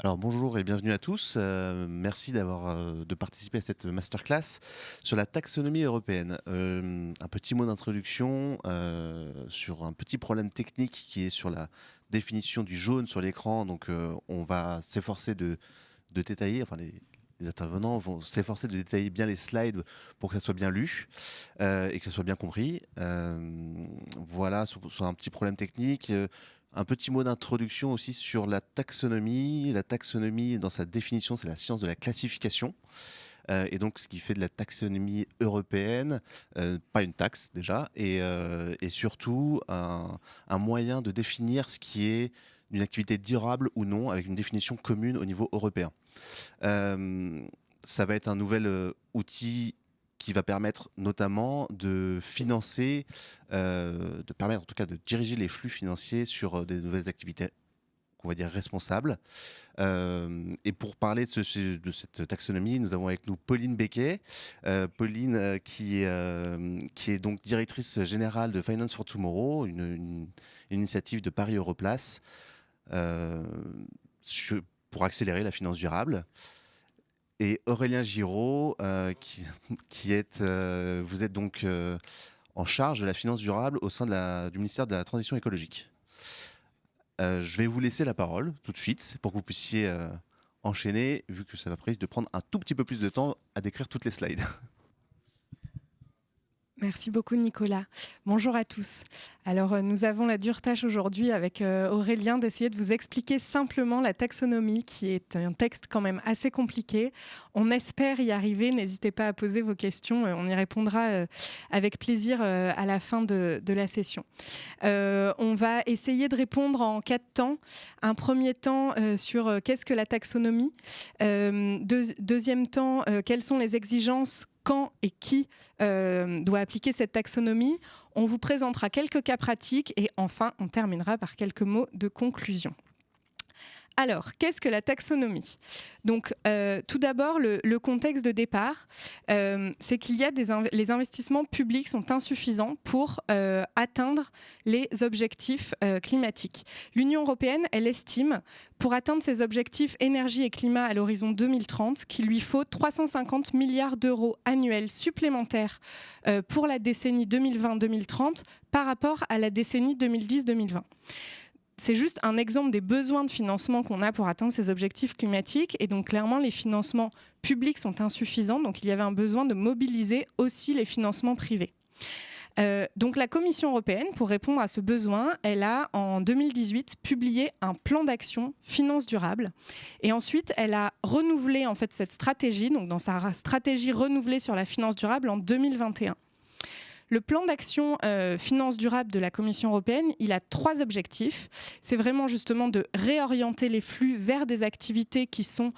Alors bonjour et bienvenue à tous. Merci de participer à cette masterclass sur la taxonomie européenne. Un petit mot d'introduction sur un petit problème technique qui est sur la définition du jaune sur l'écran. Donc on va s'efforcer de détailler, enfin les intervenants vont s'efforcer de détailler bien les slides pour que ça soit bien lu et que ça soit bien compris. Voilà, sur un petit problème technique. Un petit mot d'introduction aussi sur la taxonomie. La taxonomie, dans sa définition, c'est la science de la classification. Et donc, ce qui fait de la taxonomie européenne, pas une taxe déjà, et surtout un moyen de définir ce qui est une activité durable ou non, avec une définition commune au niveau européen. Ça va être un nouvel outil qui va permettre notamment de financer, de permettre en tout cas de diriger les flux financiers sur des nouvelles activités qu'on va dire responsables. Et pour parler de cette taxonomie, nous avons avec nous Pauline Becquet. Pauline qui est donc directrice générale de Finance for Tomorrow, une initiative de Paris Europlace pour accélérer la finance durable. Et Aurélien Giraud, qui est, vous êtes donc en charge de la finance durable au sein du ministère de la Transition écologique. Je vais vous laisser la parole tout de suite pour que vous puissiez enchaîner, vu que ça va risque de prendre un tout petit peu plus de temps à décrire toutes les slides. Merci beaucoup Nicolas. Bonjour à tous. Alors nous avons la dure tâche aujourd'hui avec Aurélien d'essayer de vous expliquer simplement la taxonomie qui est un texte quand même assez compliqué. On espère y arriver, n'hésitez pas à poser vos questions, on y répondra avec plaisir à la fin de la session. On va essayer de répondre en 4 temps. Un premier temps sur qu'est-ce que la taxonomie, deuxième temps quelles sont les exigences, quand et qui doit appliquer cette taxonomie. On vous présentera quelques cas pratiques et enfin, on terminera par quelques mots de conclusion. Alors, qu'est-ce que la taxonomie ? Donc, tout d'abord, le contexte de départ, c'est qu'il y a les investissements publics sont insuffisants pour atteindre les objectifs climatiques. L'Union européenne, elle estime, pour atteindre ses objectifs énergie et climat à l'horizon 2030, qu'il lui faut 350 milliards d'euros annuels supplémentaires pour la décennie 2020-2030 par rapport à la décennie 2010-2020. C'est juste un exemple des besoins de financement qu'on a pour atteindre ces objectifs climatiques. Et donc, clairement, les financements publics sont insuffisants. Donc, il y avait un besoin de mobiliser aussi les financements privés. Donc, la Commission européenne, pour répondre à ce besoin, elle a, en 2018, publié un plan d'action finance durable. Et ensuite, elle a renouvelé en fait, cette stratégie, donc dans sa stratégie renouvelée sur la finance durable en 2021. Le plan d'action finance durable de la Commission européenne, il a 3 objectifs. C'est vraiment justement de réorienter les flux vers des activités qui sont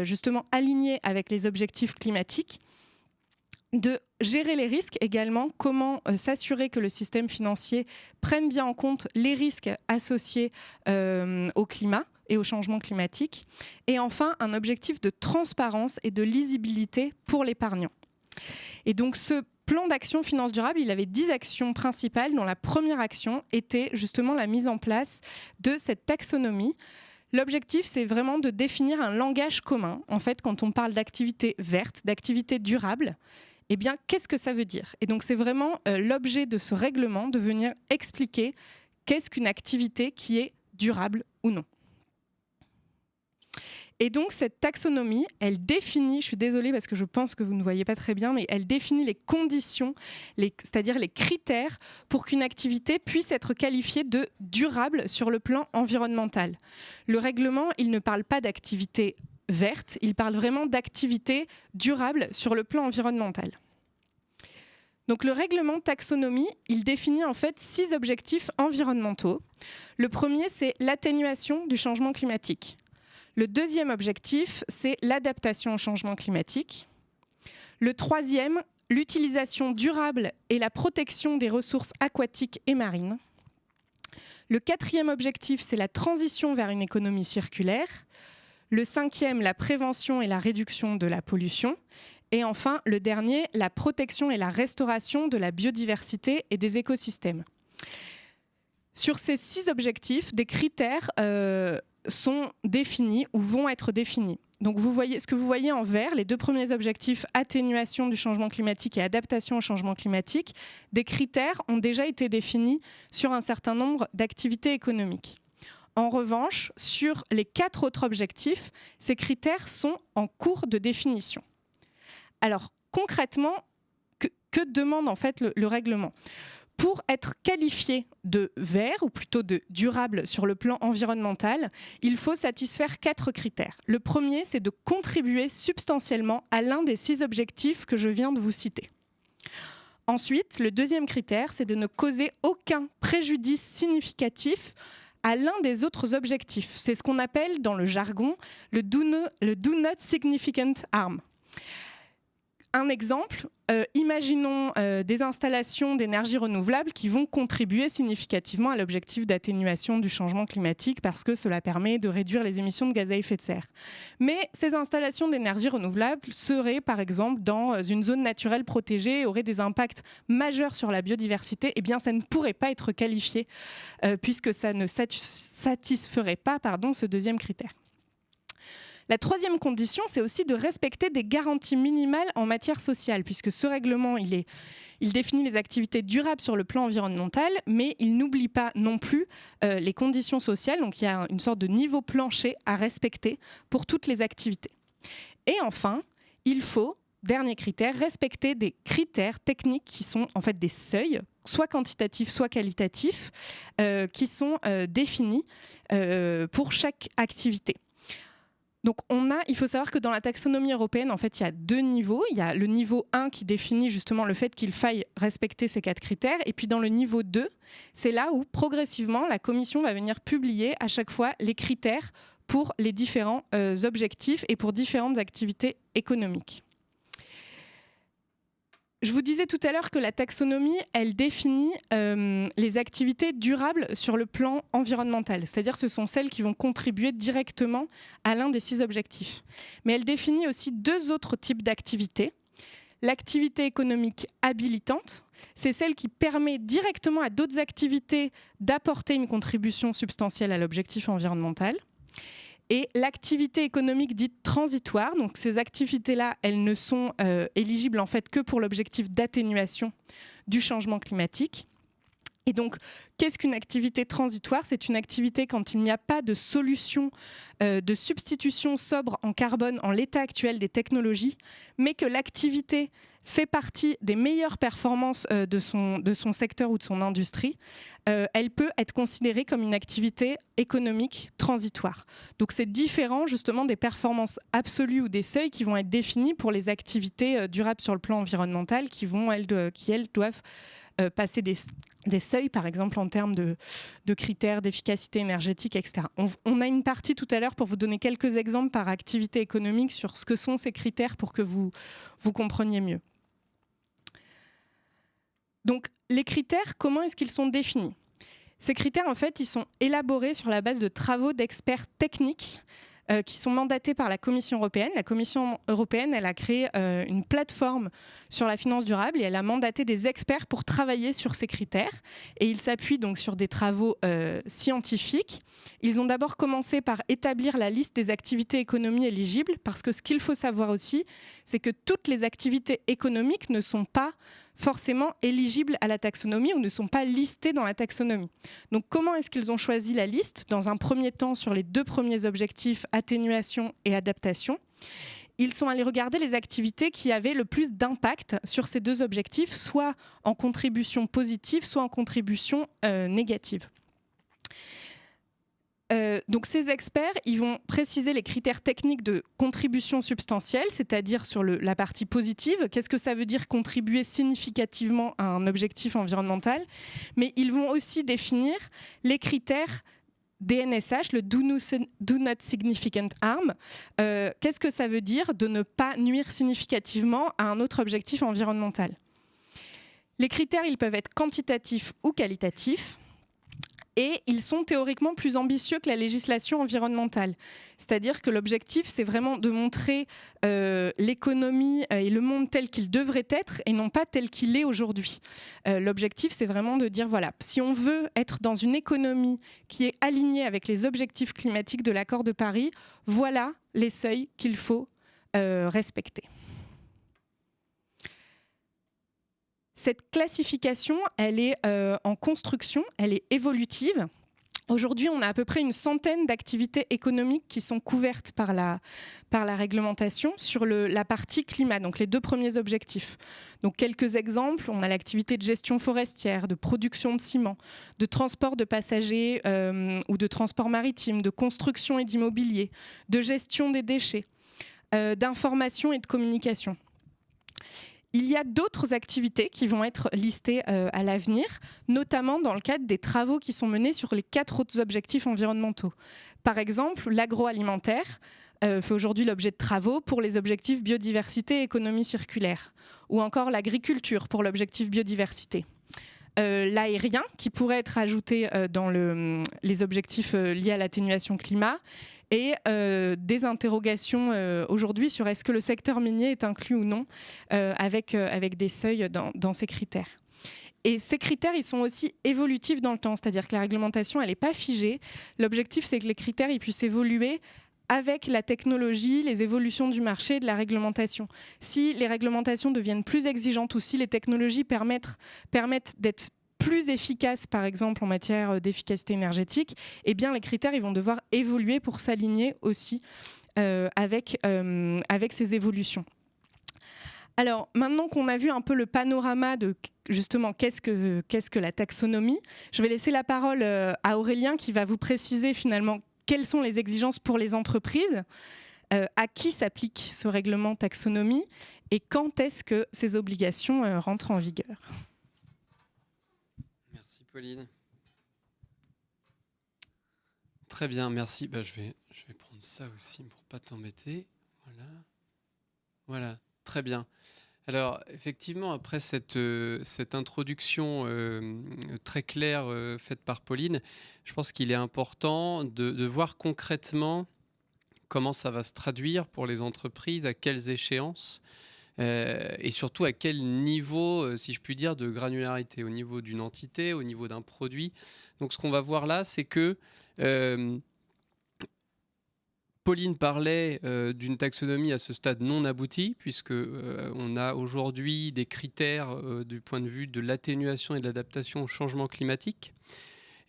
justement alignées avec les objectifs climatiques, de gérer les risques également, comment s'assurer que le système financier prenne bien en compte les risques associés au climat et au changement climatique, et enfin un objectif de transparence et de lisibilité pour l'épargnant. Et donc ce plan d'action finance durable, il avait 10 actions principales dont la première action était justement la mise en place de cette taxonomie. L'objectif, c'est vraiment de définir un langage commun. En fait, quand on parle d'activité verte, d'activité durable, eh bien, qu'est-ce que ça veut dire ? Et donc, c'est vraiment l'objet de ce règlement de venir expliquer qu'est-ce qu'une activité qui est durable ou non. Et donc, cette taxonomie, elle définit, je suis désolée parce que je pense que vous ne voyez pas très bien, mais elle définit les conditions, c'est-à-dire les critères pour qu'une activité puisse être qualifiée de durable sur le plan environnemental. Le règlement, il ne parle pas d'activité verte, il parle vraiment d'activité durable sur le plan environnemental. Donc, le règlement taxonomie, il définit en fait 6 objectifs environnementaux. Le premier, c'est l'atténuation du changement climatique. Le deuxième objectif, c'est l'adaptation au changement climatique. Le troisième, l'utilisation durable et la protection des ressources aquatiques et marines. Le quatrième objectif, c'est la transition vers une économie circulaire. Le cinquième, la prévention et la réduction de la pollution. Et enfin, le dernier, la protection et la restauration de la biodiversité et des écosystèmes. Sur ces 6 objectifs, des critères sont définis ou vont être définis. Donc ce que vous voyez en vert, les deux premiers objectifs, atténuation du changement climatique et adaptation au changement climatique, des critères ont déjà été définis sur un certain nombre d'activités économiques. En revanche, sur les 4 autres objectifs, ces critères sont en cours de définition. Alors concrètement, que demande en fait le règlement ? Pour être qualifié de vert, ou plutôt de durable sur le plan environnemental, il faut satisfaire 4 critères. Le premier, c'est de contribuer substantiellement à l'un des 6 objectifs que je viens de vous citer. Ensuite, le deuxième critère, c'est de ne causer aucun préjudice significatif à l'un des autres objectifs. C'est ce qu'on appelle dans le jargon le do not significant harm. Un exemple, imaginons des installations d'énergie renouvelable qui vont contribuer significativement à l'objectif d'atténuation du changement climatique parce que cela permet de réduire les émissions de gaz à effet de serre. Mais ces installations d'énergie renouvelable seraient par exemple dans une zone naturelle protégée et auraient des impacts majeurs sur la biodiversité, eh bien ça ne pourrait pas être qualifié puisque ça ne satisferait pas ce deuxième critère. La troisième condition, c'est aussi de respecter des garanties minimales en matière sociale, puisque ce règlement, il définit les activités durables sur le plan environnemental, mais il n'oublie pas non plus les conditions sociales. Donc il y a une sorte de niveau plancher à respecter pour toutes les activités. Et enfin, il faut, dernier critère, respecter des critères techniques qui sont en fait des seuils, soit quantitatifs, soit qualitatifs, qui sont définis pour chaque activité. Donc il faut savoir que dans la taxonomie européenne, en fait, il y a 2 niveaux. Il y a le niveau 1 qui définit justement le fait qu'il faille respecter ces 4 critères. Et puis dans le niveau 2, c'est là où progressivement la Commission va venir publier à chaque fois les critères pour les différents objectifs et pour différentes activités économiques. Je vous disais tout à l'heure que la taxonomie, elle définit les activités durables sur le plan environnemental, c'est-à-dire ce sont celles qui vont contribuer directement à l'un des 6 objectifs. Mais elle définit aussi 2 autres types d'activités. L'activité économique habilitante, c'est celle qui permet directement à d'autres activités d'apporter une contribution substantielle à l'objectif environnemental. Et l'activité économique dite transitoire, donc ces activités-là, elles ne sont éligibles en fait que pour l'objectif d'atténuation du changement climatique. Et donc, qu'est-ce qu'une activité transitoire ? C'est une activité quand il n'y a pas de solution de substitution sobre en carbone en l'état actuel des technologies, mais que l'activité fait partie des meilleures performances de son secteur ou de son industrie, elle peut être considérée comme une activité économique transitoire. Donc c'est différent justement des performances absolues ou des seuils qui vont être définis pour les activités durables sur le plan environnemental qui elles doivent passer des seuils, par exemple en termes de critères d'efficacité énergétique, etc. On a une partie tout à l'heure pour vous donner quelques exemples par activité économique sur ce que sont ces critères pour que vous compreniez mieux. Donc, les critères, comment est-ce qu'ils sont définis ? Ces critères, en fait, ils sont élaborés sur la base de travaux d'experts techniques qui sont mandatés par la Commission européenne. La Commission européenne, elle a créé une plateforme sur la finance durable et elle a mandaté des experts pour travailler sur ces critères. Et ils s'appuient donc sur des travaux scientifiques. Ils ont d'abord commencé par établir la liste des activités économiques éligibles, parce que ce qu'il faut savoir aussi, c'est que toutes les activités économiques ne sont pas forcément éligibles à la taxonomie ou ne sont pas listés dans la taxonomie. Donc comment est-ce qu'ils ont choisi la liste ? Dans un premier temps, sur les 2 premiers objectifs, atténuation et adaptation, ils sont allés regarder les activités qui avaient le plus d'impact sur ces 2 objectifs, soit en contribution positive, soit en contribution négative. Donc ces experts, ils vont préciser les critères techniques de contribution substantielle, c'est-à-dire sur la partie positive. Qu'est-ce que ça veut dire contribuer significativement à un objectif environnemental ? Mais ils vont aussi définir les critères DNSH, le Do Not Significant Harm. Qu'est-ce que ça veut dire de ne pas nuire significativement à un autre objectif environnemental ? Les critères, ils peuvent être quantitatifs ou qualitatifs. Et ils sont théoriquement plus ambitieux que la législation environnementale. C'est-à-dire que l'objectif, c'est vraiment de montrer l'économie et le monde tel qu'il devrait être et non pas tel qu'il est aujourd'hui. L'objectif, c'est vraiment de dire, voilà, si on veut être dans une économie qui est alignée avec les objectifs climatiques de l'accord de Paris, voilà les seuils qu'il faut respecter. Cette classification, elle est en construction, elle est évolutive. Aujourd'hui, on a à peu près une centaine d'activités économiques qui sont couvertes par la réglementation sur la partie climat, donc les 2 premiers objectifs. Donc quelques exemples, on a l'activité de gestion forestière, de production de ciment, de transport de passagers ou de transport maritime, de construction et d'immobilier, de gestion des déchets, d'information et de communication. Il y a d'autres activités qui vont être listées à l'avenir, notamment dans le cadre des travaux qui sont menés sur les 4 autres objectifs environnementaux. Par exemple, l'agroalimentaire fait aujourd'hui l'objet de travaux pour les objectifs biodiversité et économie circulaire, ou encore l'agriculture pour l'objectif biodiversité. L'aérien, qui pourrait être ajouté dans les objectifs liés à l'atténuation climat, et des interrogations aujourd'hui sur est-ce que le secteur minier est inclus ou non avec des seuils dans ces critères. Et ces critères, ils sont aussi évolutifs dans le temps, c'est-à-dire que la réglementation, elle n'est pas figée. L'objectif, c'est que les critères ils puissent évoluer avec la technologie, les évolutions du marché et de la réglementation. Si les réglementations deviennent plus exigeantes ou si les technologies permettent d'être plus efficaces, par exemple en matière d'efficacité énergétique, eh bien les critères ils vont devoir évoluer pour s'aligner aussi avec ces évolutions. Alors maintenant qu'on a vu un peu le panorama de justement qu'est-ce que la taxonomie, je vais laisser la parole à Aurélien qui va vous préciser finalement quelles sont les exigences pour les entreprises, à qui s'applique ce règlement taxonomie et quand est-ce que ces obligations rentrent en vigueur. Merci Pauline. Très bien, merci. Je vais prendre ça aussi pour ne pas t'embêter. Voilà, très bien. Alors, effectivement, après cette introduction très claire faite par Pauline, je pense qu'il est important de voir concrètement comment ça va se traduire pour les entreprises, à quelles échéances, et surtout à quel niveau, si je puis dire, de granularité, au niveau d'une entité, au niveau d'un produit. Donc, ce qu'on va voir là, c'est que Pauline parlait d'une taxonomie à ce stade non abouti, puisque on a aujourd'hui des critères du point de vue de l'atténuation et de l'adaptation au changement climatique.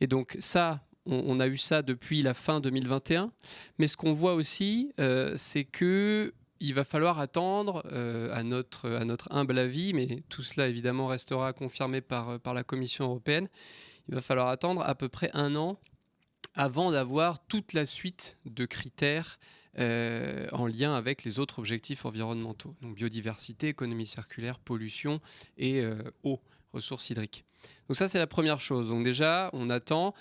Et donc ça, on a eu ça depuis la fin 2021. Mais ce qu'on voit aussi, c'est qu'il va falloir attendre, à notre humble avis, mais tout cela évidemment restera confirmé par la Commission européenne, il va falloir attendre à peu près 1 an avant d'avoir toute la suite de critères en lien avec les autres objectifs environnementaux. Donc biodiversité, économie circulaire, pollution et eau, ressources hydriques. Donc ça, c'est la première chose. Donc déjà, on attend.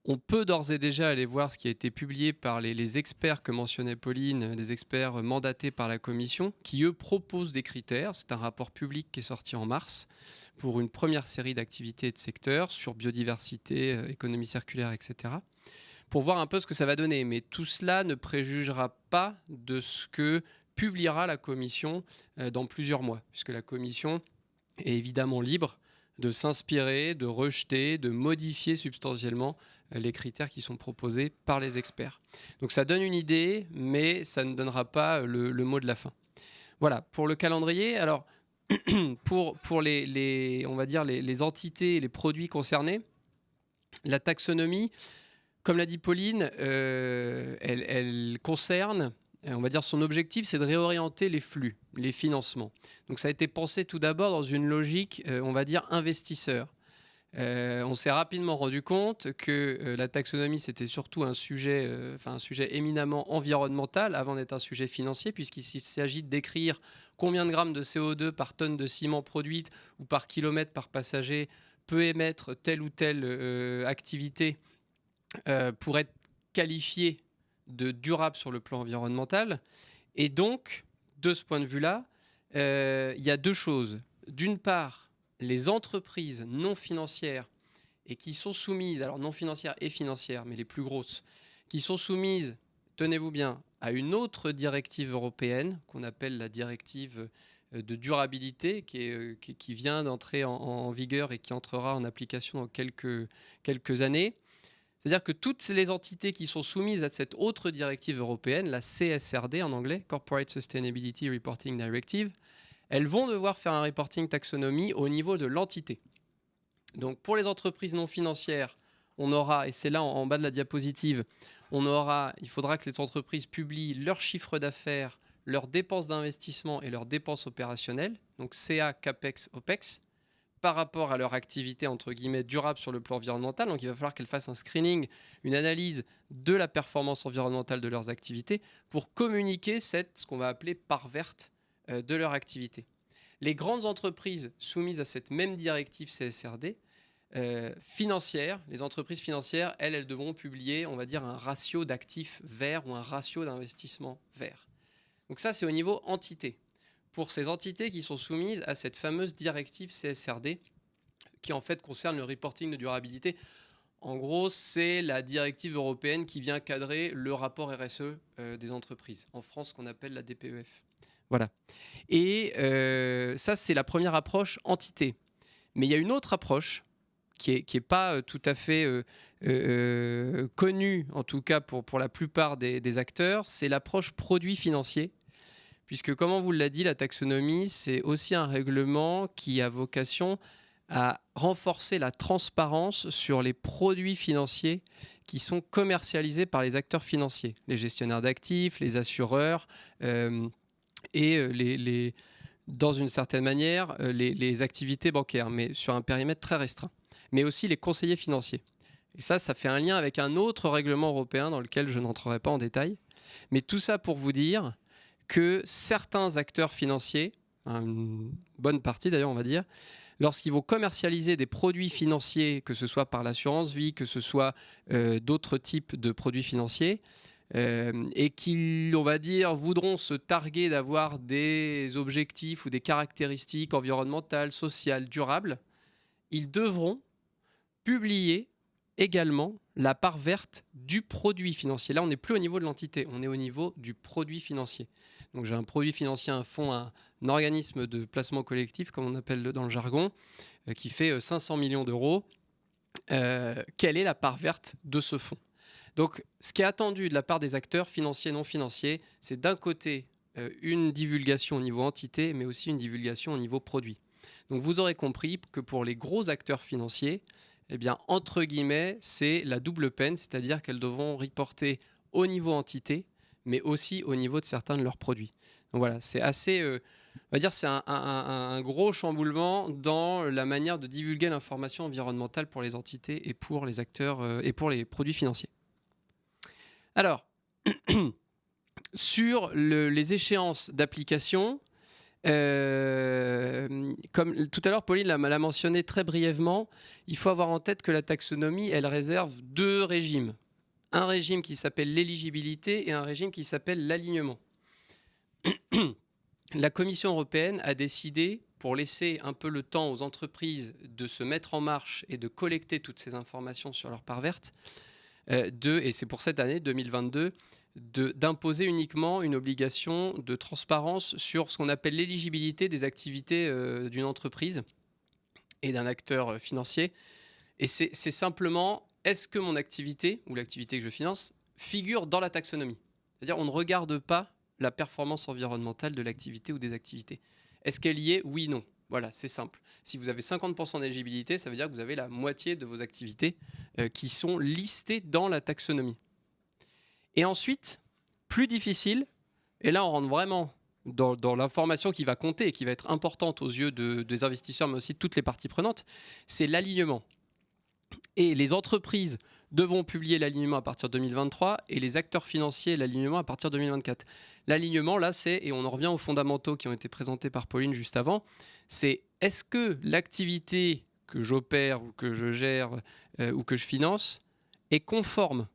On peut d'ores et déjà aller voir ce qui a été publié par les experts que mentionnait Pauline, des experts mandatés par la Commission, qui eux proposent des critères. C'est un rapport public qui est sorti en mars pour une première série d'activités et de secteurs sur biodiversité, économie circulaire, etc., pour voir un peu ce que ça va donner. Mais tout cela ne préjugera pas de ce que publiera la Commission dans plusieurs mois, puisque la Commission est évidemment libre de s'inspirer, de rejeter, de modifier substantiellement les critères qui sont proposés par les experts. Donc ça donne une idée, mais ça ne donnera pas le mot de la fin. Voilà, pour le calendrier. Alors, pour les entités et les produits concernés, la taxonomie, comme l'a dit Pauline, elle concerne, on va dire, son objectif, c'est de réorienter les flux, les financements. Donc ça a été pensé tout d'abord dans une logique, on va dire, investisseur. On s'est rapidement rendu compte que la taxonomie, c'était surtout un sujet éminemment environnemental avant d'être un sujet financier, puisqu'il s'agit de décrire combien de grammes de CO2 par tonne de ciment produite ou par kilomètre par passager peut émettre telle ou telle activité pour être qualifiée de durable sur le plan environnemental. Et donc, de ce point de vue-là, il y a 2 choses. D'une part, les entreprises non financières et qui sont soumises, alors non financières et financières, mais les plus grosses, qui sont soumises, tenez-vous bien, à une autre directive européenne qu'on appelle la directive de durabilité qui vient d'entrer en vigueur et qui entrera en application dans quelques années. C'est-à-dire que toutes les entités qui sont soumises à cette autre directive européenne, la CSRD en anglais, Corporate Sustainability Reporting Directive, elles vont devoir faire un reporting taxonomie au niveau de l'entité. Donc pour les entreprises non financières, on aura, et c'est là en bas de la diapositive, il faudra que les entreprises publient leurs chiffres d'affaires, leurs dépenses d'investissement et leurs dépenses opérationnelles, donc CA, CAPEX, OPEX, par rapport à leur activité entre guillemets durable sur le plan environnemental. Donc il va falloir qu'elles fassent un screening, une analyse de la performance environnementale de leurs activités pour communiquer ce qu'on va appeler part verte de leur activité. Les grandes entreprises soumises à cette même directive CSRD, financières, les entreprises financières, elles devront publier, on va dire, un ratio d'actifs verts ou un ratio d'investissement vert. Donc ça, c'est au niveau entité. Pour ces entités qui sont soumises à cette fameuse directive CSRD, qui en fait concerne le reporting de durabilité. En gros, c'est la directive européenne qui vient cadrer le rapport RSE des entreprises. En France, qu'on appelle la DPEF. Voilà. Et ça, c'est la première approche entité. Mais il y a une autre approche qui est pas tout à fait connue, en tout cas pour la plupart des acteurs, c'est l'approche produit financier. Puisque, comme on vous l'a dit, la taxonomie, c'est aussi un règlement qui a vocation à renforcer la transparence sur les produits financiers qui sont commercialisés par les acteurs financiers, les gestionnaires d'actifs, les assureurs et dans une certaine manière, les activités bancaires, mais sur un périmètre très restreint, mais aussi les conseillers financiers. Et ça fait un lien avec un autre règlement européen dans lequel je n'entrerai pas en détail. Mais tout ça pour vous dire que certains acteurs financiers, une bonne partie d'ailleurs on va dire, lorsqu'ils vont commercialiser des produits financiers, que ce soit par l'assurance vie, que ce soit d'autres types de produits financiers, et qui, on va dire, voudront se targuer d'avoir des objectifs ou des caractéristiques environnementales, sociales, durables, ils devront publier également la part verte du produit financier. Là, on n'est plus au niveau de l'entité, on est au niveau du produit financier. Donc j'ai un produit financier, un fonds, un organisme de placement collectif, comme on appelle dans le jargon, qui fait 500 millions d'euros. Quelle est la part verte de ce fonds ? Donc ce qui est attendu de la part des acteurs financiers et non financiers, c'est d'un côté une divulgation au niveau entité, mais aussi une divulgation au niveau produit. Donc vous aurez compris que pour les gros acteurs financiers, eh bien, entre guillemets, c'est la double peine, c'est-à-dire qu'elles devront reporter au niveau entité, mais aussi au niveau de certains de leurs produits. Donc voilà, c'est assez, on va dire, c'est un gros chamboulement dans la manière de divulguer l'information environnementale pour les entités et pour les acteurs et pour les produits financiers. Alors, sur les échéances d'application, comme tout à l'heure Pauline l'a mentionné très brièvement, il faut avoir en tête que la taxonomie, elle réserve deux régimes. Un régime qui s'appelle l'éligibilité et un régime qui s'appelle l'alignement. La Commission européenne a décidé, pour laisser un peu le temps aux entreprises de se mettre en marche et de collecter toutes ces informations sur leur part verte, et c'est pour cette année 2022, d'imposer uniquement une obligation de transparence sur ce qu'on appelle l'éligibilité des activités d'une entreprise et d'un acteur financier. Et c'est simplement, est-ce que mon activité, ou l'activité que je finance, figure dans la taxonomie ? C'est-à-dire, on ne regarde pas la performance environnementale de l'activité ou des activités. Est-ce qu'elle y est ? Oui, non. Voilà, c'est simple. Si vous avez 50% d'éligibilité, ça veut dire que vous avez la moitié de vos activités qui sont listées dans la taxonomie. Et ensuite, plus difficile, et là on rentre vraiment dans l'information qui va compter et qui va être importante aux yeux des investisseurs, mais aussi de toutes les parties prenantes, c'est l'alignement. Et les entreprises devront publier l'alignement à partir de 2023 et les acteurs financiers l'alignement à partir de 2024. L'alignement, là, et on en revient aux fondamentaux qui ont été présentés par Pauline juste avant, c'est est-ce que l'activité que j'opère ou que je gère ou que je finance est conforme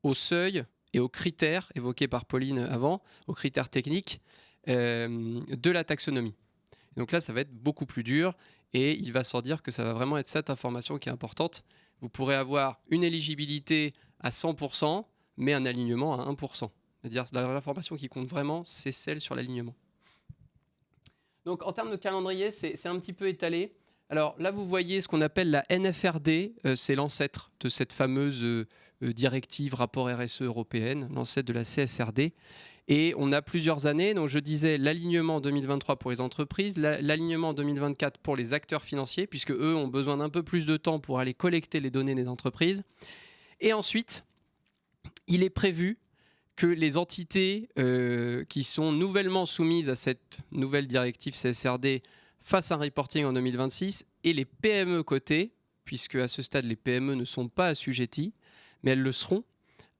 au seuil et aux critères évoqués par Pauline avant, aux critères techniques de la taxonomie. Donc là, ça va être beaucoup plus dur et il va sans dire que ça va vraiment être cette information qui est importante. Vous pourrez avoir une éligibilité à 100%, mais un alignement à 1%. C'est-à-dire l'information qui compte vraiment, c'est celle sur l'alignement. Donc en termes de calendrier, c'est un petit peu étalé. Alors là, vous voyez ce qu'on appelle la NFRD, c'est l'ancêtre de cette fameuse directive rapport RSE européenne, l'ancêtre de la CSRD. Et on a plusieurs années, donc je disais l'alignement en 2023 pour les entreprises, l'alignement en 2024 pour les acteurs financiers, puisque eux ont besoin d'un peu plus de temps pour aller collecter les données des entreprises. Et ensuite, il est prévu que les entités qui sont nouvellement soumises à cette nouvelle directive CSRD fassent un reporting en 2026 et les PME cotées, puisque à ce stade les PME ne sont pas assujetties, mais elles le seront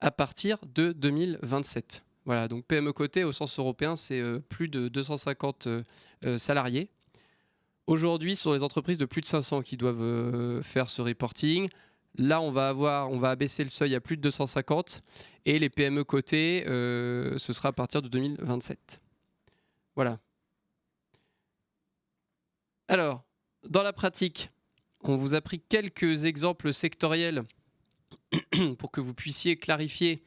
à partir de 2027. Voilà, donc PME cotées au sens européen, c'est plus de 250 salariés. Aujourd'hui, ce sont les entreprises de plus de 500 qui doivent faire ce reporting. Là, on va abaisser le seuil à plus de 250 et les PME cotées, ce sera à partir de 2027. Voilà. Alors, dans la pratique, on vous a pris quelques exemples sectoriels pour que vous puissiez clarifier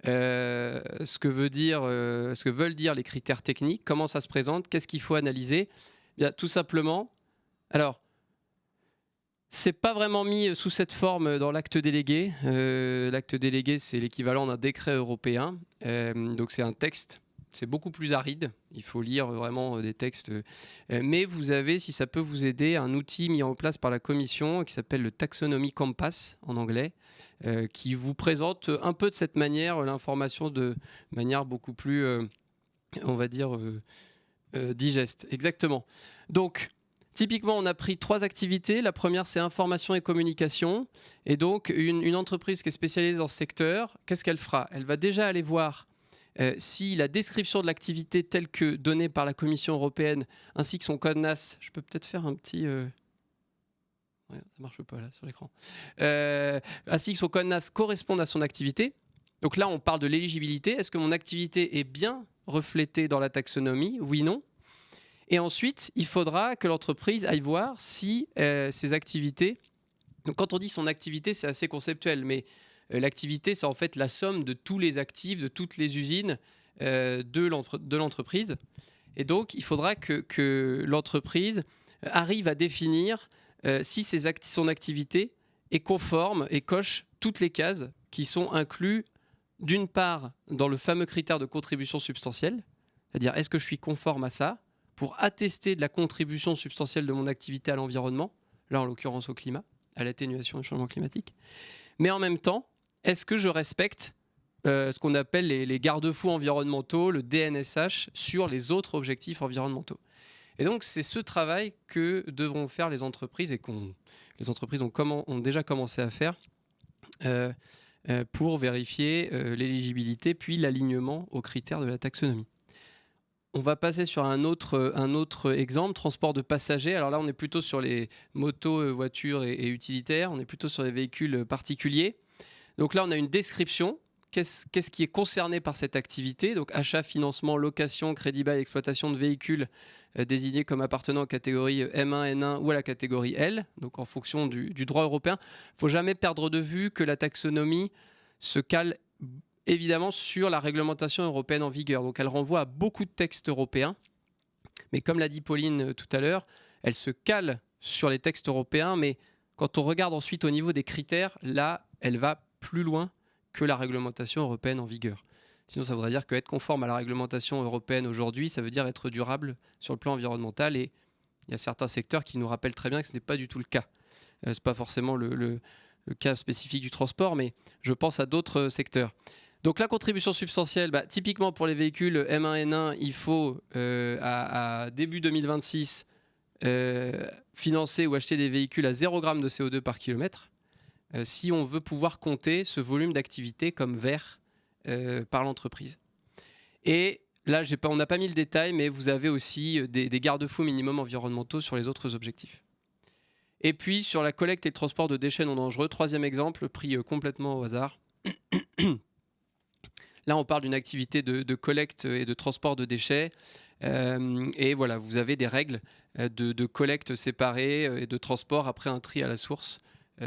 ce que veulent dire les critères techniques, comment ça se présente, qu'est-ce qu'il faut analyser. Bien, tout simplement, alors, c'est pas vraiment mis sous cette forme dans l'acte délégué. L'acte délégué, c'est l'équivalent d'un décret européen. Donc c'est un texte, c'est beaucoup plus aride. Il faut lire vraiment des textes. Mais vous avez, si ça peut vous aider, un outil mis en place par la Commission qui s'appelle le Taxonomy Compass en anglais, qui vous présente un peu de cette manière l'information de manière beaucoup plus, on va dire, digeste. Exactement. Donc, typiquement, on a pris 3 activités. La première, c'est information et communication. Et donc, une entreprise qui est spécialisée dans ce secteur, qu'est-ce qu'elle fera? Elle va déjà aller voir si la description de l'activité telle que donnée par la Commission européenne, ainsi que son code NAS, je peux peut-être faire un petit... Ouais, ça marche pas là sur l'écran. Ainsi que son code NAS correspondent à son activité. Donc là, on parle de l'éligibilité. Est-ce que mon activité est bien reflétée dans la taxonomie? Oui, non. Et ensuite, il faudra que l'entreprise aille voir si ses activités... Donc quand on dit son activité, c'est assez conceptuel, mais l'activité, c'est en fait la somme de tous les actifs, de toutes les usines de l'entreprise. Et donc, il faudra que l'entreprise arrive à définir si son activité est conforme et coche toutes les cases qui sont incluses, d'une part, dans le fameux critère de contribution substantielle, c'est-à-dire est-ce que je suis conforme à ça, pour attester de la contribution substantielle de mon activité à l'environnement, là en l'occurrence au climat, à l'atténuation du changement climatique. Mais en même temps, est-ce que je respecte ce qu'on appelle les garde-fous environnementaux, le DNSH, sur les autres objectifs environnementaux? Et donc, c'est ce travail que devront faire les entreprises et que les entreprises ont déjà commencé à faire pour vérifier l'éligibilité puis l'alignement aux critères de la taxonomie. On va passer sur un autre exemple, transport de passagers. Alors là, on est plutôt sur les motos, voitures et utilitaires. On est plutôt sur les véhicules particuliers. Donc là, on a une description. Qu'est-ce qui est concerné par cette activité? Donc achat, financement, location, crédit bail, exploitation de véhicules désignés comme appartenant aux catégories M1, N1 ou à la catégorie L, donc en fonction du droit européen. Il ne faut jamais perdre de vue que la taxonomie se cale évidemment sur la réglementation européenne en vigueur. Donc elle renvoie à beaucoup de textes européens. Mais comme l'a dit Pauline tout à l'heure, elle se cale sur les textes européens. Mais quand on regarde ensuite au niveau des critères, là, elle va plus loin que la réglementation européenne en vigueur. Sinon, ça voudrait dire qu'être conforme à la réglementation européenne aujourd'hui, ça veut dire être durable sur le plan environnemental. Et il y a certains secteurs qui nous rappellent très bien que ce n'est pas du tout le cas. Ce n'est pas forcément le cas spécifique du transport, mais je pense à d'autres secteurs. Donc la contribution substantielle, typiquement pour les véhicules M1, N1, il faut à début 2026 financer ou acheter des véhicules à 0 g de CO2 par kilomètre si on veut pouvoir compter ce volume d'activité comme vert par l'entreprise. Et là, on n'a pas mis le détail, mais vous avez aussi des garde-fous minimum environnementaux sur les autres objectifs. Et puis sur la collecte et le transport de déchets non dangereux, 3e exemple, pris complètement au hasard. Là, on parle d'une activité de collecte et de transport de déchets. Et voilà, vous avez des règles de collecte séparée et de transport après un tri à la source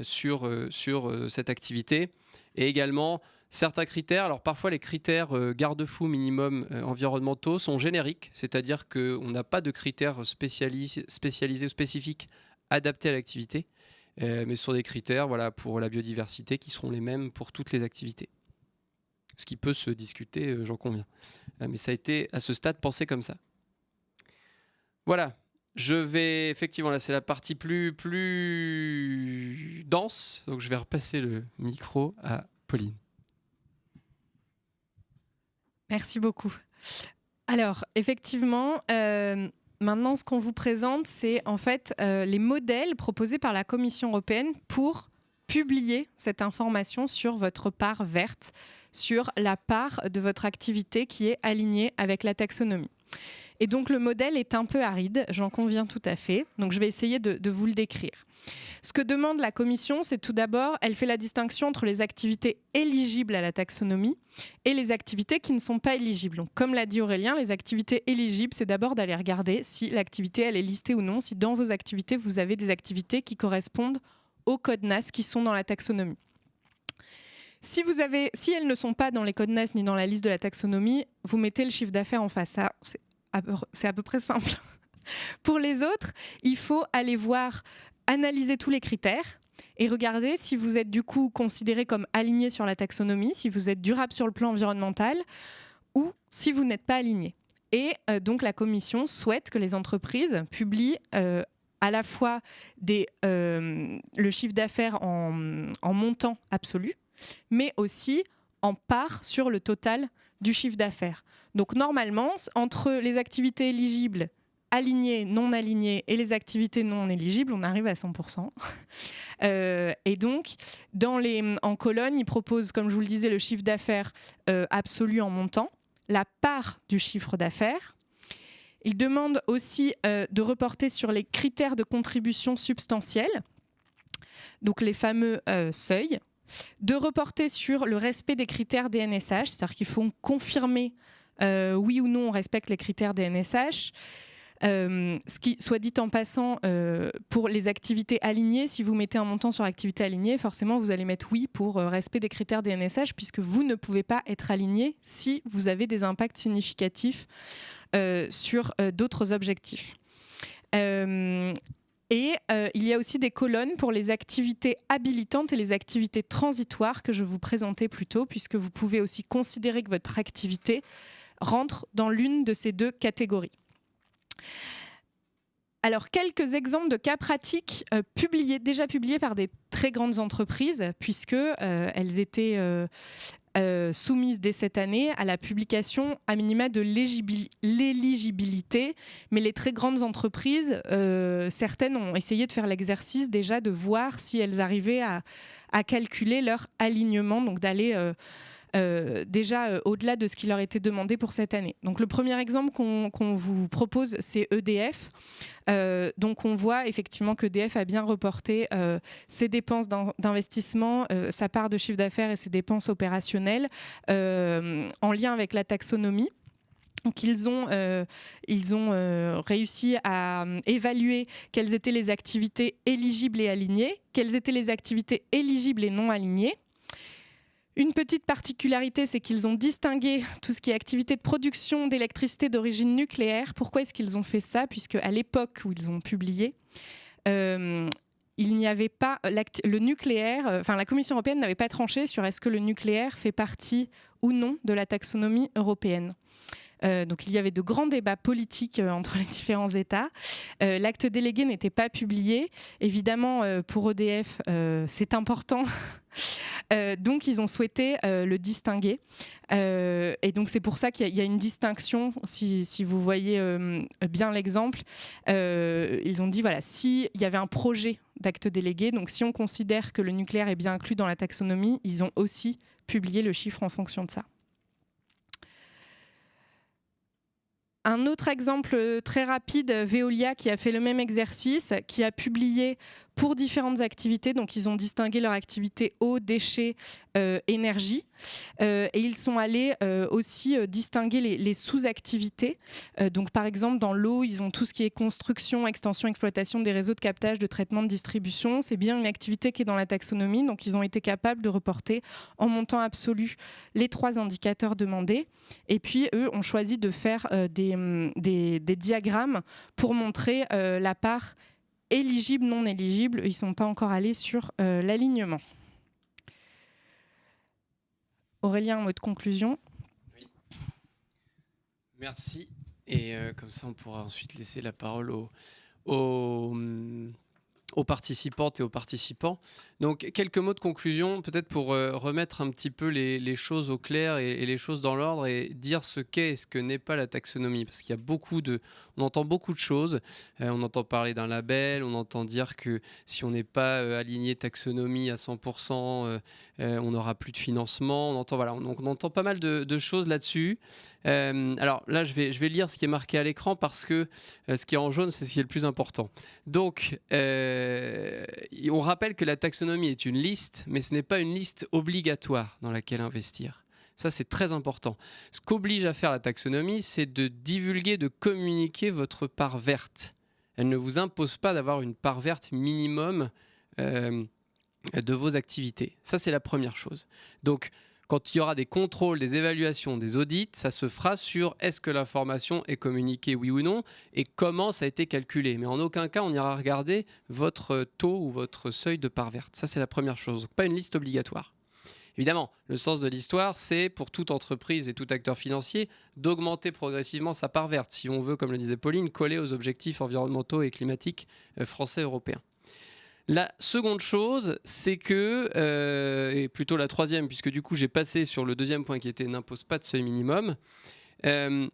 sur cette activité. Et également, certains critères, alors parfois les critères garde-fous minimum environnementaux sont génériques, c'est-à-dire qu'on n'a pas de critères spécialisés ou spécifiques adaptés à l'activité, mais sur des critères pour la biodiversité qui seront les mêmes pour toutes les activités. Ce qui peut se discuter, j'en conviens. Mais ça a été à ce stade pensé comme ça. Voilà, je vais effectivement, là c'est la partie plus dense, donc je vais repasser le micro à Pauline. Merci beaucoup. Alors, effectivement, maintenant, ce qu'on vous présente, c'est en fait les modèles proposés par la Commission européenne pour publier cette information sur votre part verte, sur la part de votre activité qui est alignée avec la taxonomie. Et donc, le modèle est un peu aride, j'en conviens tout à fait. Donc, je vais essayer de vous le décrire. Ce que demande la Commission, c'est tout d'abord, elle fait la distinction entre les activités éligibles à la taxonomie et les activités qui ne sont pas éligibles. Donc, comme l'a dit Aurélien, les activités éligibles, c'est d'abord d'aller regarder si l'activité elle est listée ou non, si dans vos activités, vous avez des activités qui correspondent aux codes NAS qui sont dans la taxonomie. Si elles ne sont pas dans les codes NAS ni dans la liste de la taxonomie, vous mettez le chiffre d'affaires en face. Ça, c'est à peu près simple. Pour les autres, il faut aller voir, analyser tous les critères et regarder si vous êtes du coup considéré comme aligné sur la taxonomie, si vous êtes durable sur le plan environnemental ou si vous n'êtes pas aligné. Et donc la Commission souhaite que les entreprises publient à la fois le chiffre d'affaires en montant absolu, mais aussi en part sur le total du chiffre d'affaires. Donc normalement, entre les activités éligibles, alignées, non alignées et les activités non éligibles, on arrive à 100%. Et donc, en colonne, ils proposent, comme je vous le disais, le chiffre d'affaires absolu en montant, la part du chiffre d'affaires. Ils demandent aussi de reporter sur les critères de contribution substantielle, donc les fameux seuils, de reporter sur le respect des critères DNSH, c'est-à-dire qu'il faut confirmer oui ou non on respecte les critères DNSH. Ce qui, soit dit en passant, pour les activités alignées, si vous mettez un montant sur activité alignée, forcément vous allez mettre oui pour respect des critères DNSH, puisque vous ne pouvez pas être aligné si vous avez des impacts significatifs sur d'autres objectifs. Et il y a aussi des colonnes pour les activités habilitantes et les activités transitoires que je vous présentais plus tôt, puisque vous pouvez aussi considérer que votre activité rentre dans l'une de ces deux catégories. Alors, quelques exemples de cas pratiques déjà publiés par des très grandes entreprises, puisque elles étaient soumises dès cette année à la publication à minima de l'éligibilité. Mais les très grandes entreprises, certaines ont essayé de faire l'exercice déjà de voir si elles arrivaient à calculer leur alignement, donc d'aller déjà au-delà de ce qui leur était demandé pour cette année. Donc le premier exemple qu'on vous propose, c'est EDF. Donc on voit effectivement qu'EDF a bien reporté ses dépenses d'investissement, sa part de chiffre d'affaires et ses dépenses opérationnelles en lien avec la taxonomie. Donc ils ont réussi à évaluer quelles étaient les activités éligibles et alignées, quelles étaient les activités éligibles et non alignées. Une petite particularité, c'est qu'ils ont distingué tout ce qui est activité de production d'électricité d'origine nucléaire. Pourquoi est-ce qu'ils ont fait ça ? Puisque à l'époque où ils ont publié, il n'y avait pas le nucléaire. Enfin, la Commission européenne n'avait pas tranché sur est-ce que le nucléaire fait partie ou non de la taxonomie européenne. Donc il y avait de grands débats politiques entre les différents États. L'acte délégué n'était pas publié. Évidemment, pour EDF, c'est important. Donc ils ont souhaité le distinguer. Et donc c'est pour ça qu'il y a une distinction, si vous voyez bien l'exemple. Ils ont dit, voilà, s'il y avait un projet d'acte délégué, donc si on considère que le nucléaire est bien inclus dans la taxonomie, ils ont aussi publié le chiffre en fonction de ça. Un autre exemple très rapide, Veolia, qui a fait le même exercice, qui a publié pour différentes activités. Donc, ils ont distingué leur activité eau, déchets, énergie. Et ils sont allés aussi distinguer les sous-activités. Donc, par exemple, dans l'eau, ils ont tout ce qui est construction, extension, exploitation des réseaux de captage, de traitement, de distribution. C'est bien une activité qui est dans la taxonomie. Donc, ils ont été capables de reporter en montant absolu les 3 indicateurs demandés. Et puis, eux ont choisi de faire des diagrammes pour montrer la part éligible, non éligible. Ils ne sont pas encore allés sur l'alignement. Aurélien, un mot de conclusion. Oui. Merci. Et comme ça, on pourra ensuite laisser la parole aux participantes et aux participants. Donc, quelques mots de conclusion, peut-être pour remettre un petit peu les choses au clair et les choses dans l'ordre et dire ce qu'est et ce que n'est pas la taxonomie. Parce qu'il y a on entend beaucoup de choses. On entend parler d'un label, on entend dire que si on n'est pas aligné taxonomie à 100%, on n'aura plus de financement. On entend pas mal de choses là-dessus. Alors là, je vais lire ce qui est marqué à l'écran parce que ce qui est en jaune, c'est ce qui est le plus important. Donc, on rappelle que la taxonomie est une liste, mais ce n'est pas une liste obligatoire dans laquelle investir. Ça, c'est très important. Ce qu'oblige à faire la taxonomie, c'est de divulguer, de communiquer votre part verte. Elle ne vous impose pas d'avoir une part verte minimum de vos activités. Ça, c'est la première chose. Donc, quand il y aura des contrôles, des évaluations, des audits, ça se fera sur est-ce que l'information est communiquée, oui ou non, et comment ça a été calculé. Mais en aucun cas, on ira regarder votre taux ou votre seuil de part verte. Ça, c'est la première chose. Donc, pas une liste obligatoire. Évidemment, le sens de l'histoire, c'est pour toute entreprise et tout acteur financier d'augmenter progressivement sa part verte, si on veut, comme le disait Pauline, coller aux objectifs environnementaux et climatiques français et européens. La seconde chose, c'est que, et plutôt la troisième, puisque du coup j'ai passé sur le deuxième point qui était n'impose pas de seuil minimum, une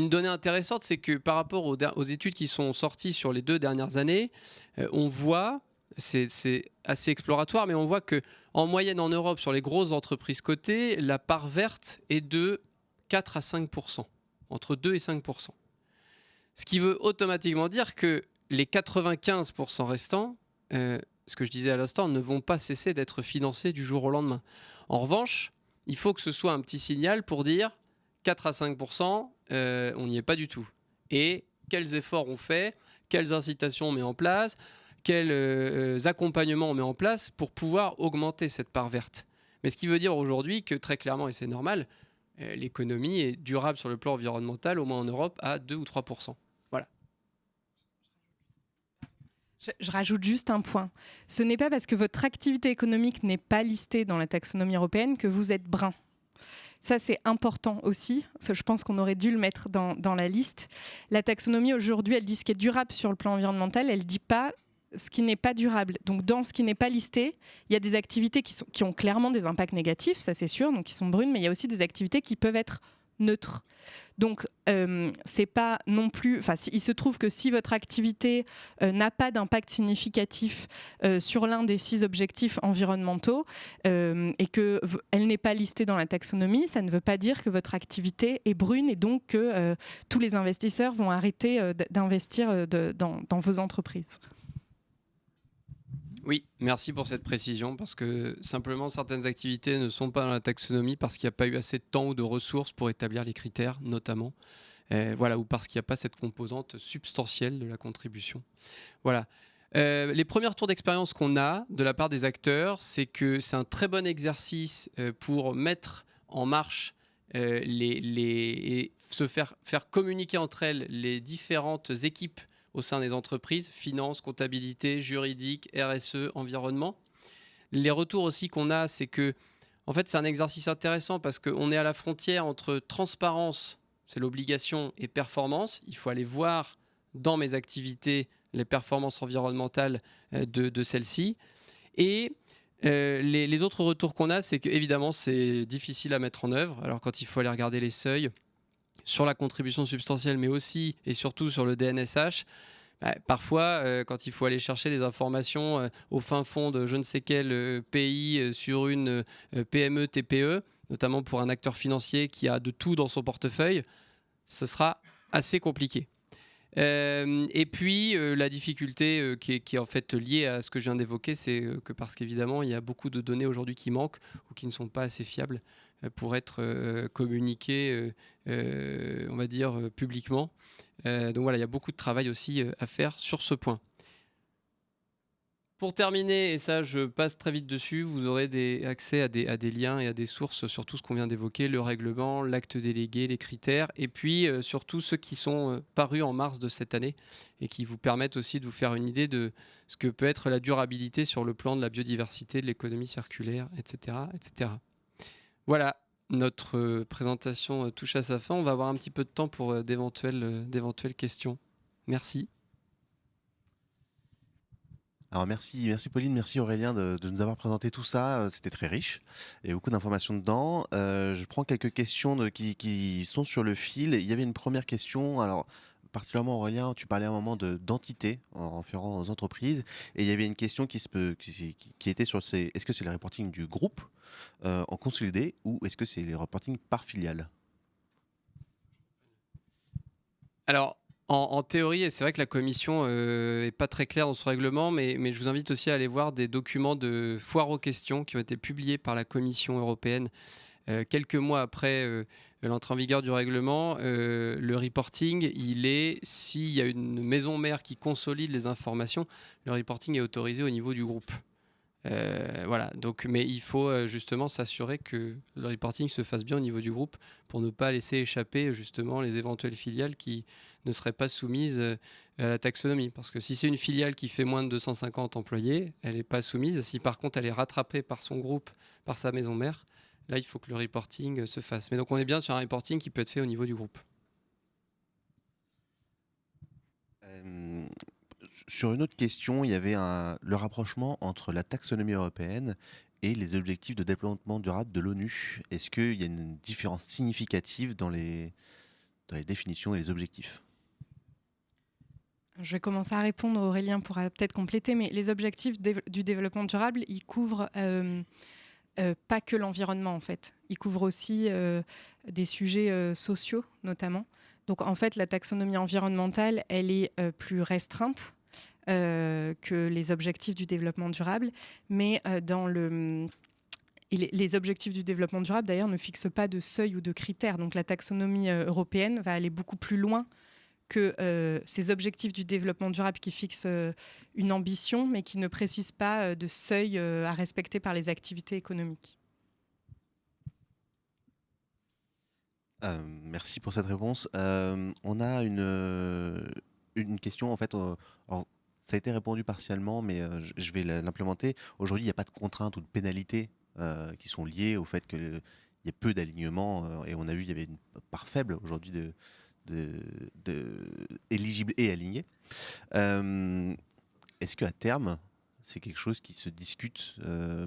donnée intéressante, c'est que par rapport aux études qui sont sorties sur les 2 dernières années, on voit, c'est assez exploratoire, mais on voit qu'en moyenne en Europe, sur les grosses entreprises cotées, la part verte est de 4 à 5%, entre 2 et 5%. Ce qui veut automatiquement dire que les 95% restants, ce que je disais à l'instant, ne vont pas cesser d'être financés du jour au lendemain. En revanche, il faut que ce soit un petit signal pour dire 4 à 5%, on n'y est pas du tout. Et quels efforts on fait, quelles incitations on met en place, quels accompagnements on met en place pour pouvoir augmenter cette part verte. Mais ce qui veut dire aujourd'hui que très clairement, et c'est normal, l'économie est durable sur le plan environnemental, au moins en Europe, à 2 ou 3%. Je rajoute juste un point. Ce n'est pas parce que votre activité économique n'est pas listée dans la taxonomie européenne que vous êtes brun. Ça, c'est important aussi. Je pense qu'on aurait dû le mettre dans la liste. La taxonomie, aujourd'hui, elle dit ce qui est durable sur le plan environnemental. Elle ne dit pas ce qui n'est pas durable. Donc, dans ce qui n'est pas listé, il y a des activités qui ont clairement des impacts négatifs, ça c'est sûr, donc qui sont brunes, mais il y a aussi des activités qui peuvent être neutres. Donc, c'est pas non plus. Enfin, il se trouve que si votre activité n'a pas d'impact significatif sur l'un des 6 objectifs environnementaux et qu'elle n'est pas listée dans la taxonomie, ça ne veut pas dire que votre activité est brune et donc que tous les investisseurs vont arrêter d'investir dans vos entreprises. Oui, merci pour cette précision, parce que simplement certaines activités ne sont pas dans la taxonomie parce qu'il n'y a pas eu assez de temps ou de ressources pour établir les critères, notamment, ou parce qu'il n'y a pas cette composante substantielle de la contribution. Voilà. Les premiers retours d'expérience qu'on a de la part des acteurs, c'est que c'est un très bon exercice pour mettre en marche et faire communiquer entre elles les différentes équipes au sein des entreprises, finance, comptabilité, juridique, RSE, environnement. Les retours aussi qu'on a, c'est que en fait, c'est un exercice intéressant parce qu'on est à la frontière entre transparence, c'est l'obligation, et performance. Il faut aller voir dans mes activités les performances environnementales de celles-ci. Et les autres retours qu'on a, c'est qu'évidemment, c'est difficile à mettre en œuvre. Alors, quand il faut aller regarder les seuils, sur la contribution substantielle, mais aussi et surtout sur le DNSH. Parfois, quand il faut aller chercher des informations au fin fond de je ne sais quel pays sur une PME, TPE, notamment pour un acteur financier qui a de tout dans son portefeuille, ce sera assez compliqué. Et puis la difficulté qui est en fait liée à ce que je viens d'évoquer, c'est que parce qu'évidemment il y a beaucoup de données aujourd'hui qui manquent ou qui ne sont pas assez fiables pour être communiquées, on va dire, publiquement. Donc voilà, il y a beaucoup de travail aussi à faire sur ce point. Pour terminer, et ça je passe très vite dessus, vous aurez accès à des liens et à des sources sur tout ce qu'on vient d'évoquer, le règlement, l'acte délégué, les critères, et puis surtout ceux qui sont parus en mars de cette année et qui vous permettent aussi de vous faire une idée de ce que peut être la durabilité sur le plan de la biodiversité, de l'économie circulaire, etc., etc. Voilà, notre présentation touche à sa fin. On va avoir un petit peu de temps pour d'éventuelles questions. Merci. Alors merci Pauline, merci Aurélien de nous avoir présenté tout ça. C'était très riche et beaucoup d'informations dedans. Je prends quelques questions qui sont sur le fil. Il y avait une première question. Alors particulièrement Aurélien, tu parlais à un moment d'entité en référant aux entreprises et il y avait une question qui était sur est-ce que c'est le reporting du groupe en consolidé ou est-ce que c'est les reporting par filiale? Alors, en théorie, et c'est vrai que la commission n'est pas très claire dans ce règlement, mais je vous invite aussi à aller voir des documents de foire aux questions qui ont été publiés par la Commission européenne quelques mois après l'entrée en vigueur du règlement. Le reporting, s'il y a une maison mère qui consolide les informations, le reporting est autorisé au niveau du groupe. Voilà, donc, mais il faut justement s'assurer que le reporting se fasse bien au niveau du groupe pour ne pas laisser échapper justement les éventuelles filiales qui ne seraient pas soumises à la taxonomie. Parce que si c'est une filiale qui fait moins de 250 employés, elle n'est pas soumise. Si par contre elle est rattrapée par son groupe, par sa maison mère, là il faut que le reporting se fasse. Mais donc on est bien sur un reporting qui peut être fait au niveau du groupe. Sur une autre question, il y avait le rapprochement entre la taxonomie européenne et les objectifs de développement durable de l'ONU. Est-ce qu'il y a une différence significative dans les définitions et les objectifs? Je vais commencer à répondre, Aurélien pourra peut-être compléter, mais les objectifs du développement durable, ils couvrent pas que l'environnement en fait. Ils couvrent aussi des sujets sociaux notamment. Donc en fait, la taxonomie environnementale, elle est plus restreinte que les objectifs du développement durable, mais les objectifs du développement durable, d'ailleurs, ne fixent pas de seuil ou de critères. Donc la taxonomie européenne va aller beaucoup plus loin que ces objectifs du développement durable qui fixent une ambition, mais qui ne précisent pas de seuil à respecter par les activités économiques. Merci pour cette réponse. On a une question, en fait. Alors, ça a été répondu partiellement, mais je vais l'implémenter. Aujourd'hui, il n'y a pas de contraintes ou de pénalités qui sont liées au fait qu'il y ait peu d'alignement. Et on a vu qu'il y avait une part faible aujourd'hui éligibles et alignés. Est-ce qu'à terme, c'est quelque chose qui se discute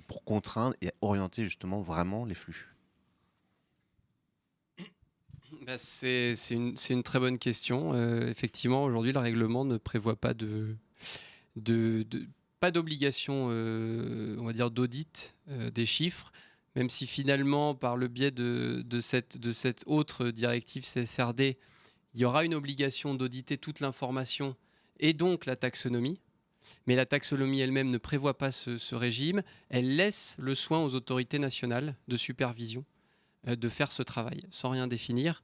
pour contraindre et orienter justement vraiment les flux? C'est une très bonne question. Effectivement, aujourd'hui, le règlement ne prévoit pas pas d'obligation, on va dire, d'audit des chiffres, même si finalement, par le biais de cette autre directive CSRD, il y aura une obligation d'auditer toute l'information et donc la taxonomie. Mais la taxonomie elle-même ne prévoit pas ce régime. Elle laisse le soin aux autorités nationales de supervision de faire ce travail sans rien définir.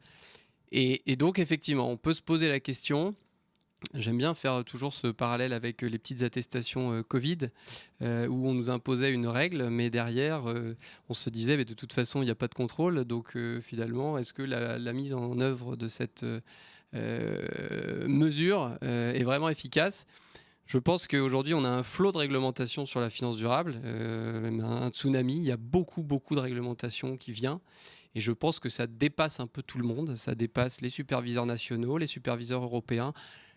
Et donc, effectivement, on peut se poser la question. J'aime bien faire toujours ce parallèle avec les petites attestations Covid, où on nous imposait une règle, mais derrière, on se disait, mais de toute façon, il n'y a pas de contrôle. Donc, finalement, est-ce que la mise en œuvre de cette mesure est vraiment efficace ? Je pense qu'aujourd'hui, on a un flot de réglementation sur la finance durable, même un tsunami. Il y a beaucoup de réglementation qui vient. Et je pense que ça dépasse un peu tout le monde. Ça dépasse les superviseurs nationaux, les superviseurs européens,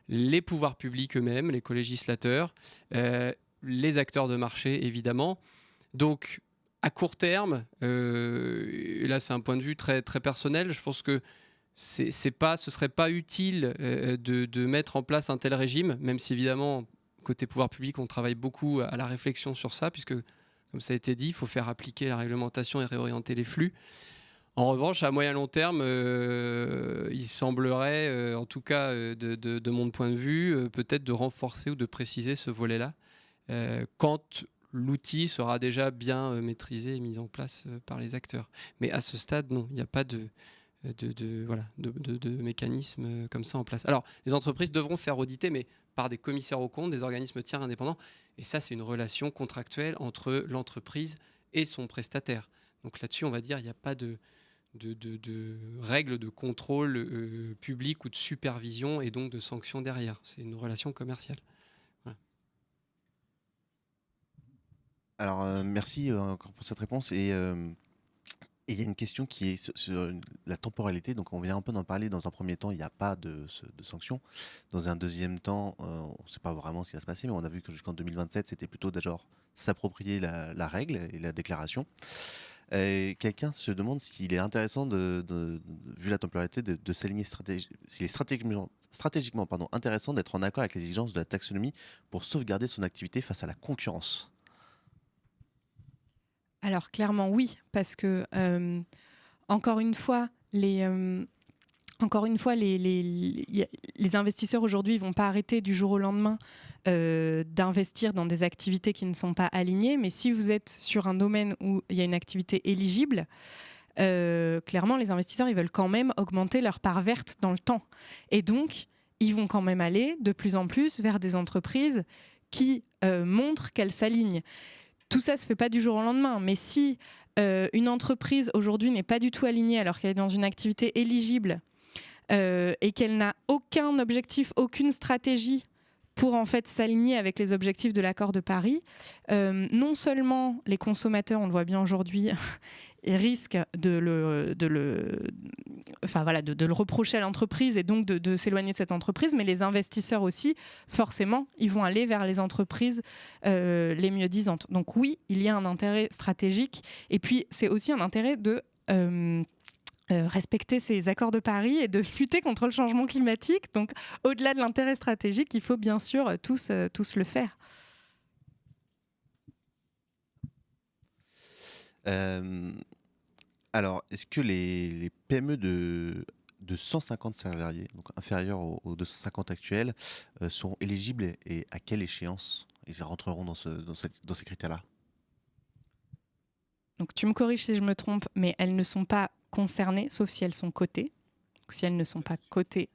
les pouvoirs publics eux-mêmes, les co-législateurs, les acteurs de marché, évidemment. Donc, à court terme, et là, c'est un point de vue très, très personnel, je pense que ce serait pas utile de mettre en place un tel régime, même si, évidemment, côté pouvoir public, on travaille beaucoup à la réflexion sur ça, puisque, comme ça a été dit, il faut faire appliquer la réglementation et réorienter les flux. En revanche, à moyen long terme, il semblerait, en tout cas de mon point de vue, peut-être de renforcer ou de préciser ce volet-là, quand l'outil sera déjà bien maîtrisé et mis en place par les acteurs. Mais à ce stade, non, il n'y a pas de mécanisme comme ça en place. Alors, les entreprises devront faire auditer, mais par des commissaires aux comptes, des organismes tiers indépendants. Et ça, c'est une relation contractuelle entre l'entreprise et son prestataire. Donc là-dessus, on va dire, il n'y a pas de règles de contrôle public ou de supervision et donc de sanctions derrière. C'est une relation commerciale. Voilà. Alors, merci encore pour cette réponse. Et il y a une question qui est sur la temporalité. Donc, on vient un peu d'en parler. Dans un premier temps, il n'y a pas de sanctions. Dans un deuxième temps, on ne sait pas vraiment ce qui va se passer, mais on a vu que jusqu'en 2027, c'était plutôt genre s'approprier la règle et la déclaration. Quelqu'un se demande s'il est intéressant, vu la temporalité, de s'aligner s'il est stratégiquement intéressant d'être en accord avec les exigences de la taxonomie pour sauvegarder son activité face à la concurrence. Alors clairement oui, parce que encore une fois, les investisseurs aujourd'hui ne vont pas arrêter du jour au lendemain d'investir dans des activités qui ne sont pas alignées. Mais si vous êtes sur un domaine où il y a une activité éligible, clairement, les investisseurs ils veulent quand même augmenter leur part verte dans le temps. Et donc, ils vont quand même aller de plus en plus vers des entreprises qui montrent qu'elles s'alignent. Tout ça ne se fait pas du jour au lendemain. Mais si une entreprise aujourd'hui n'est pas du tout alignée alors qu'elle est dans une activité éligible, et qu'elle n'a aucun objectif, aucune stratégie pour en fait s'aligner avec les objectifs de l'accord de Paris, non seulement les consommateurs, on le voit bien aujourd'hui, risquent de le reprocher à l'entreprise et donc de s'éloigner de cette entreprise, mais les investisseurs aussi, forcément, ils vont aller vers les entreprises les mieux disantes. Donc oui, il y a un intérêt stratégique et puis c'est aussi un intérêt de respecter ces accords de Paris et de lutter contre le changement climatique. Donc, au-delà de l'intérêt stratégique, il faut bien sûr tous le faire. Alors, est-ce que les PME de 150 salariés, donc inférieurs aux 250 actuels, seront éligibles et à quelle échéance ils rentreront dans ces critères-là? Donc, tu me corriges si je me trompe, mais elles ne sont pas concernées, sauf si elles sont cotées. Donc, si elles ne sont pas cotées,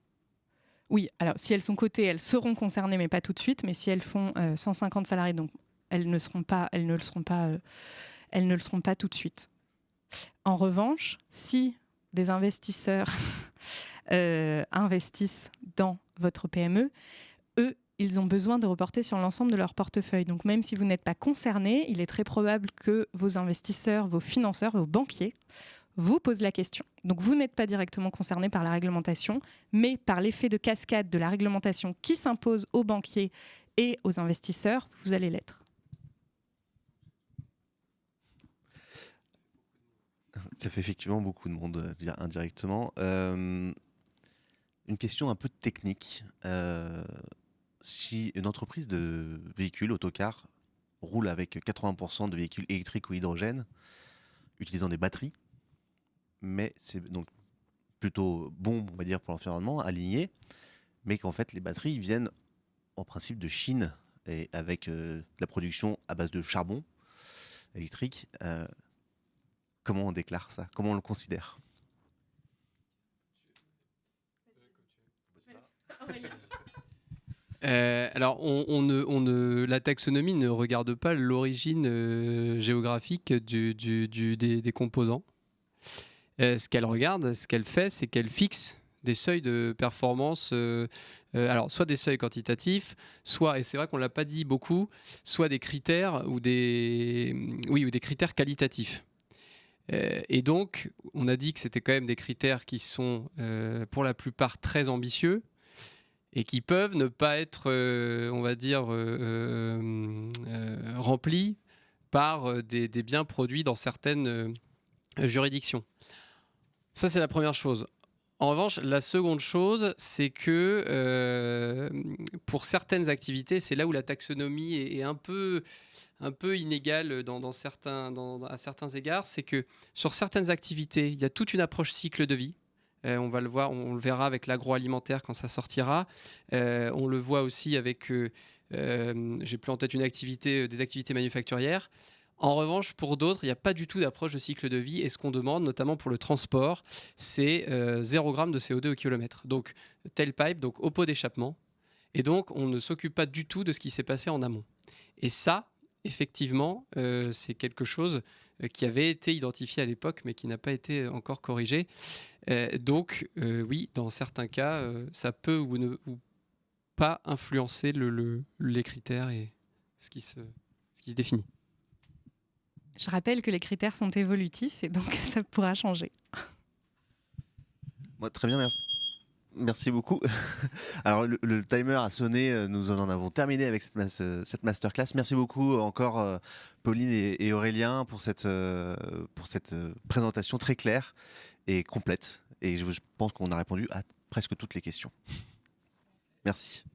oui, alors si elles sont cotées, elles seront concernées, mais pas tout de suite. Mais si elles font 150 salariés, donc elles ne le seront pas tout de suite. En revanche, si des investisseurs investissent dans votre PME, eux, ils ont besoin de reporter sur l'ensemble de leur portefeuille. Donc même si vous n'êtes pas concerné, il est très probable que vos investisseurs, vos financeurs, vos banquiers vous posent la question. Donc vous n'êtes pas directement concerné par la réglementation, mais par l'effet de cascade de la réglementation qui s'impose aux banquiers et aux investisseurs, vous allez l'être. Ça fait effectivement beaucoup de monde indirectement. Une question un peu technique. Si une entreprise de véhicules, autocars, roule avec 80% de véhicules électriques ou hydrogène, utilisant des batteries, mais c'est donc plutôt bon, on va dire, pour l'environnement, aligné, mais qu'en fait les batteries viennent en principe de Chine et avec de la production à base de charbon électrique. Comment on déclare ça? Comment on le considère? Alors, la taxonomie ne regarde pas l'origine géographique des composants. Ce qu'elle regarde, ce qu'elle fait, c'est qu'elle fixe des seuils de performance, alors soit des seuils quantitatifs, soit, et c'est vrai qu'on ne l'a pas dit beaucoup, soit des critères ou des critères qualitatifs. Et donc, on a dit que c'était quand même des critères qui sont pour la plupart très ambitieux et qui peuvent ne pas être, on va dire, remplis par des biens produits dans certaines juridictions. Ça, c'est la première chose. En revanche, la seconde chose, c'est que pour certaines activités, c'est là où la taxonomie est un peu inégale à certains égards. C'est que sur certaines activités, il y a toute une approche cycle de vie. On va le voir, on le verra avec l'agroalimentaire quand ça sortira. On le voit aussi avec, j'ai plus en tête des activités manufacturières. En revanche, pour d'autres, il n'y a pas du tout d'approche de cycle de vie. Et ce qu'on demande, notamment pour le transport, c'est 0 g de CO2 au kilomètre. Donc, tailpipe, donc au pot d'échappement. Et donc, on ne s'occupe pas du tout de ce qui s'est passé en amont. Et ça, effectivement, c'est quelque chose qui avait été identifié à l'époque, mais qui n'a pas été encore corrigé. Donc, oui, dans certains cas, ça peut ou pas influencer les critères et ce qui se définit. Je rappelle que les critères sont évolutifs et donc ça pourra changer. Très bien, merci. Merci beaucoup. Alors le timer a sonné, nous en avons terminé avec cette masterclass. Merci beaucoup encore Pauline et Aurélien pour cette présentation très claire et complète. Et je pense qu'on a répondu à presque toutes les questions. Merci.